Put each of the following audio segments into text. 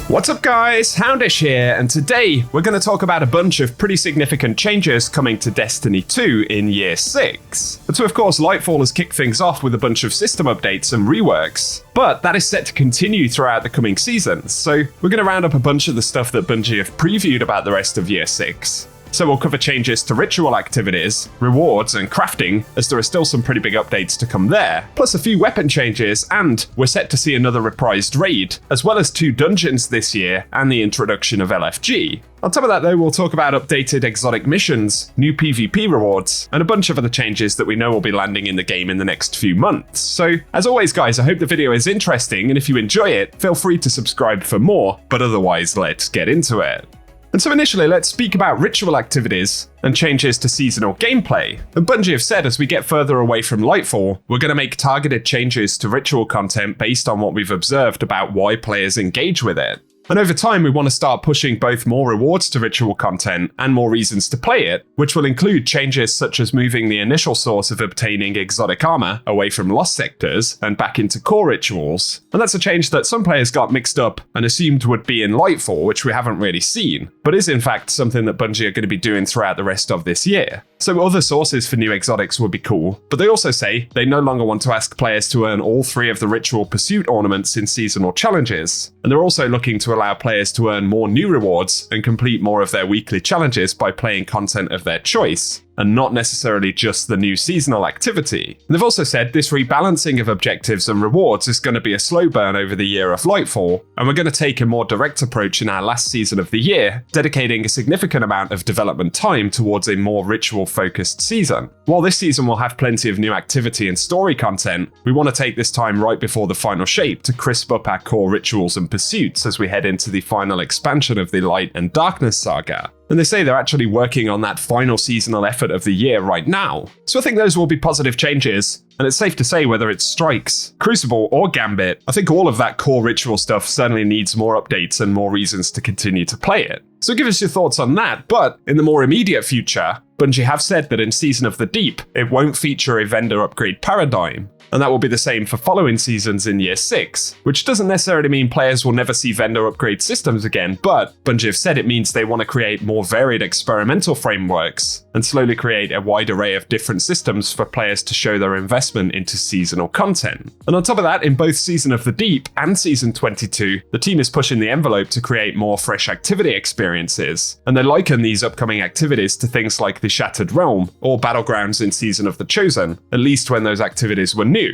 What's up guys, Houndish here, and today we're going to talk about a bunch of pretty significant changes coming to Destiny 2 in Year 6. And so of course Lightfall has kicked things off with a bunch of system updates and reworks, but that is set to continue throughout the coming seasons, so we're going to round up a bunch of the stuff that Bungie have previewed about the rest of Year 6. So we'll cover changes to ritual activities, rewards, and crafting, as there are still some pretty big updates to come there, plus a few weapon changes, and we're set to see another reprised raid, as well as 2 dungeons this year, and the introduction of LFG. On top of that though, we'll talk about updated exotic missions, new PvP rewards, and a bunch of other changes that we know will be landing in the game in the next few months. So, as always guys, I hope the video is interesting, and if you enjoy it, feel free to subscribe for more, but otherwise let's get into it. And so initially, let's speak about ritual activities and changes to seasonal gameplay. And Bungie have said as we get further away from Lightfall, we're going to make targeted changes to ritual content based on what we've observed about why players engage with it. And over time, we want to start pushing both more rewards to ritual content and more reasons to play it, which will include changes such as moving the initial source of obtaining exotic armor away from lost sectors and back into core rituals. And that's a change that some players got mixed up and assumed would be in Lightfall, which we haven't really seen, but is in fact something that Bungie are going to be doing throughout the rest of this year. So other sources for new exotics would be cool, but they also say they no longer want to ask players to earn all 3 of the ritual pursuit ornaments in seasonal challenges. And they're also looking to allow players to earn more new rewards and complete more of their weekly challenges by playing content of their choice, and not necessarily just the new seasonal activity. And they've also said this rebalancing of objectives and rewards is going to be a slow burn over the year of Lightfall, and we're going to take a more direct approach in our last season of the year, dedicating a significant amount of development time towards a more ritual-focused season. While this season will have plenty of new activity and story content, we want to take this time right before the final shape to crisp up our core rituals and pursuits as we head into the final expansion of the Light and Darkness saga. And they say they're actually working on that final seasonal effort of the year right now. So I think those will be positive changes, and it's safe to say whether it's Strikes, Crucible, or Gambit, I think all of that core ritual stuff certainly needs more updates and more reasons to continue to play it. So give us your thoughts on that, but in the more immediate future, Bungie have said that in Season of the Deep, it won't feature a vendor upgrade paradigm. And that will be the same for following seasons in Year 6, which doesn't necessarily mean players will never see vendor upgrade systems again, but Bungie have said it means they want to create more varied experimental frameworks and slowly create a wide array of different systems for players to show their investment into seasonal content. And on top of that, in both Season of the Deep and Season 22, the team is pushing the envelope to create more fresh activity experiences, and they liken these upcoming activities to things like the Shattered Realm or Battlegrounds in Season of the Chosen, at least when those activities were new.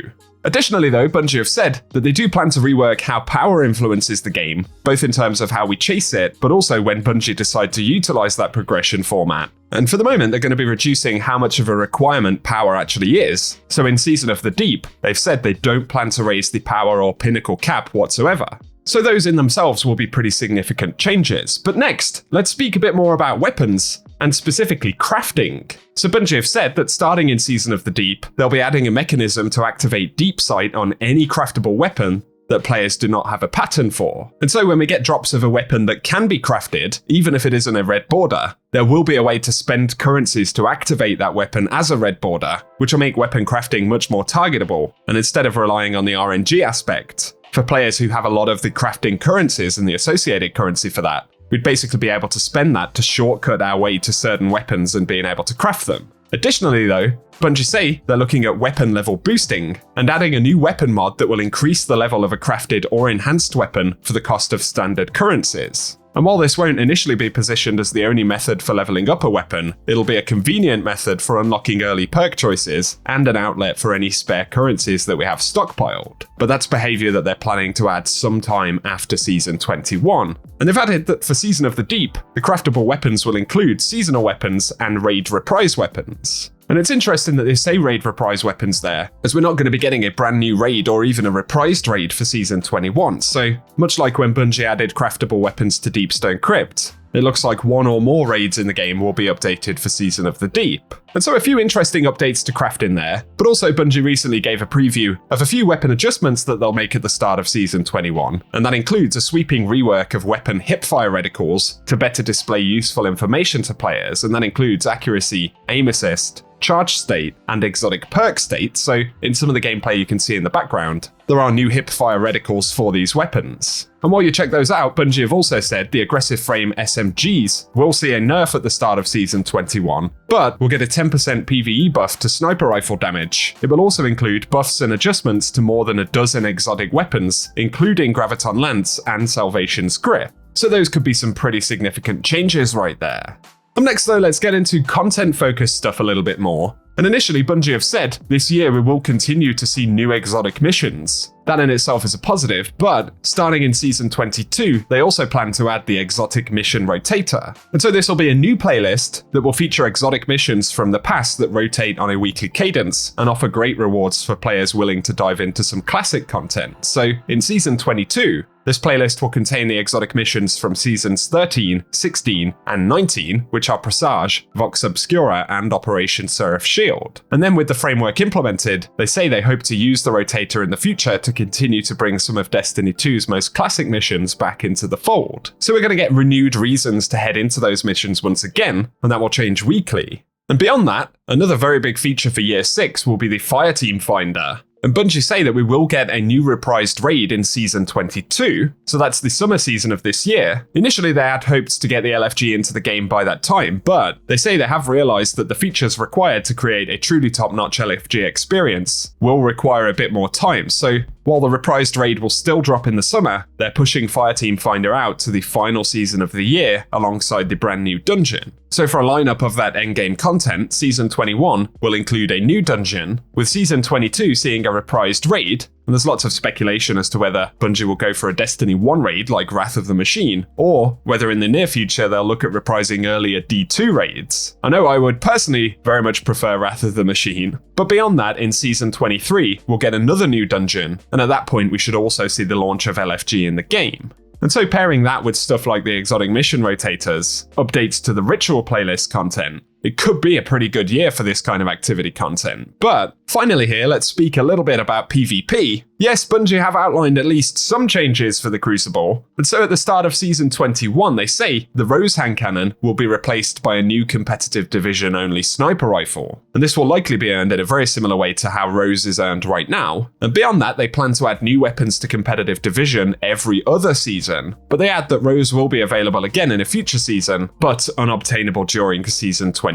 Additionally though, Bungie have said that they do plan to rework how power influences the game, both in terms of how we chase it, but also when Bungie decide to utilize that progression format. And for the moment, they're going to be reducing how much of a requirement power actually is. So in Season of the Deep, they've said they don't plan to raise the power or pinnacle cap whatsoever. So those in themselves will be pretty significant changes. But next, let's speak a bit more about weapons, and specifically crafting. So Bungie have said that starting in Season of the Deep, they'll be adding a mechanism to activate Deep Sight on any craftable weapon that players do not have a pattern for. And so when we get drops of a weapon that can be crafted, even if it isn't a red border, there will be a way to spend currencies to activate that weapon as a red border, which will make weapon crafting much more targetable, and instead of relying on the RNG aspect, for players who have a lot of the crafting currencies and the associated currency for that, we'd basically be able to spend that to shortcut our way to certain weapons and being able to craft them. Additionally though, Bungie say they're looking at weapon level boosting and adding a new weapon mod that will increase the level of a crafted or enhanced weapon for the cost of standard currencies. And while this won't initially be positioned as the only method for leveling up a weapon, it'll be a convenient method for unlocking early perk choices and an outlet for any spare currencies that we have stockpiled. But that's behavior that they're planning to add sometime after Season 21. And they've added that for Season of the Deep, the craftable weapons will include seasonal weapons and raid reprise weapons. And it's interesting that they say raid reprise weapons there, as we're not going to be getting a brand new raid or even a reprised raid for Season 21, so much like when Bungie added craftable weapons to Deepstone Crypt, it looks like one or more raids in the game will be updated for Season of the Deep. And so a few interesting updates to craft in there, but also Bungie recently gave a preview of a few weapon adjustments that they'll make at the start of Season 21, and that includes a sweeping rework of weapon hipfire reticles to better display useful information to players, and that includes accuracy, aim assist, charge state, and exotic perk state, so in some of the gameplay you can see in the background, there are new hipfire reticles for these weapons. And while you check those out, Bungie have also said the aggressive frame SMGs will see a nerf at the start of Season 21, but will get a 10% PvE buff to sniper rifle damage. It will also include buffs and adjustments to more than a dozen exotic weapons, including Graviton Lance and Salvation's Grip. So those could be some pretty significant changes right there. Up next though, let's get into content-focused stuff a little bit more. And initially, Bungie have said this year we will continue to see new exotic missions. That in itself is a positive, but starting in Season 22, they also plan to add the exotic mission rotator. And so this will be a new playlist that will feature exotic missions from the past that rotate on a weekly cadence and offer great rewards for players willing to dive into some classic content. So in Season 22, this playlist will contain the exotic missions from Seasons 13, 16, and 19, which are Presage, Vox Obscura, and Operation Seraph Shield. And then with the framework implemented, they say they hope to use the rotator in the future to continue to bring some of Destiny 2's most classic missions back into the fold. So we're going to get renewed reasons to head into those missions once again, and that will change weekly. And beyond that, another very big feature for Year 6 will be the Fireteam Finder. And Bungie say that we will get a new reprised raid in Season 22, so that's the summer season of this year. Initially they had hoped to get the LFG into the game by that time, but they say they have realised that the features required to create a truly top-notch LFG experience will require a bit more time, so while the reprised raid will still drop in the summer, they're pushing Fireteam Finder out to the final season of the year alongside the brand new dungeon. So for a lineup of that endgame content, Season 21 will include a new dungeon, with Season 22 seeing a reprised raid, and there's lots of speculation as to whether Bungie will go for a Destiny 1 raid like Wrath of the Machine, or whether in the near future they'll look at reprising earlier D2 raids. I know I would personally very much prefer Wrath of the Machine, but beyond that, in Season 23, we'll get another new dungeon, and at that point we should also see the launch of LFG in the game. And so pairing that with stuff like the exotic mission rotators, updates to the ritual playlist content, it could be a pretty good year for this kind of activity content. But finally here, let's speak a little bit about PvP. Yes, Bungie have outlined at least some changes for the Crucible, and so at the start of Season 21, they say the Rose hand cannon will be replaced by a new competitive division-only sniper rifle. And this will likely be earned in a very similar way to how Rose is earned right now. And beyond that, they plan to add new weapons to competitive division every other season. But they add that Rose will be available again in a future season, but unobtainable during Season 21.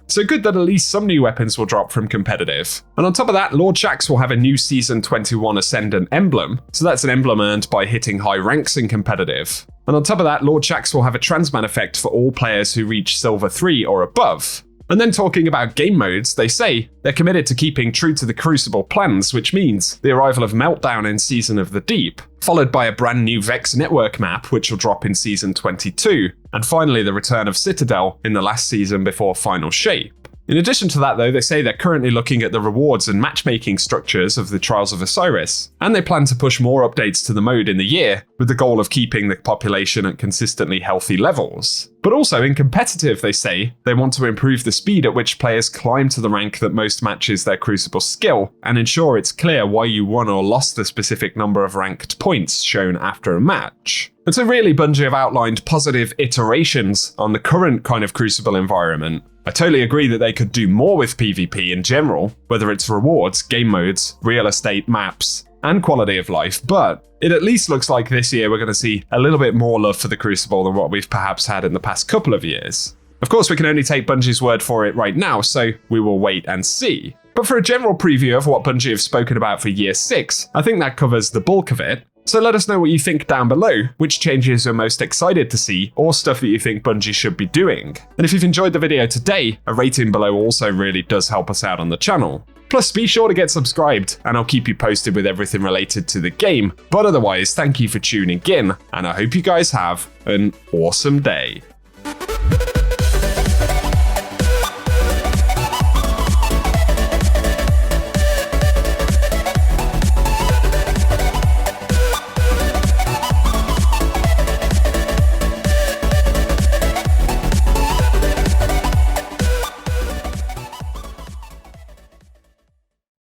So good that at least some new weapons will drop from competitive. And on top of that, Lord Shaxx will have a new Season 21 Ascendant emblem, so that's an emblem earned by hitting high ranks in competitive. And on top of that, Lord Shaxx will have a Transman effect for all players who reach Silver 3 or above. And then talking about game modes, they say they're committed to keeping true to the Crucible plans, which means the arrival of Meltdown in Season of the Deep, followed by a brand new Vex network map, which will drop in Season 22, and finally the return of Citadel in the last season before Final Shape. In addition to that though, they say they're currently looking at the rewards and matchmaking structures of the Trials of Osiris, and they plan to push more updates to the mode in the year, with the goal of keeping the population at consistently healthy levels. But also in competitive, they say, they want to improve the speed at which players climb to the rank that most matches their Crucible skill, and ensure it's clear why you won or lost the specific number of ranked points shown after a match. And so really Bungie have outlined positive iterations on the current kind of Crucible environment. I totally agree that they could do more with PvP in general, whether it's rewards, game modes, real estate, maps, and quality of life, but it at least looks like this year we're going to see a little bit more love for the Crucible than what we've perhaps had in the past couple of years. Of course, we can only take Bungie's word for it right now, so we will wait and see. But for a general preview of what Bungie have spoken about for Year 6, I think that covers the bulk of it. So let us know what you think down below, which changes you're most excited to see, or stuff that you think Bungie should be doing. And if you've enjoyed the video today, a rating below also really does help us out on the channel. Plus, be sure to get subscribed, and I'll keep you posted with everything related to the game. But otherwise, thank you for tuning in, and I hope you guys have an awesome day.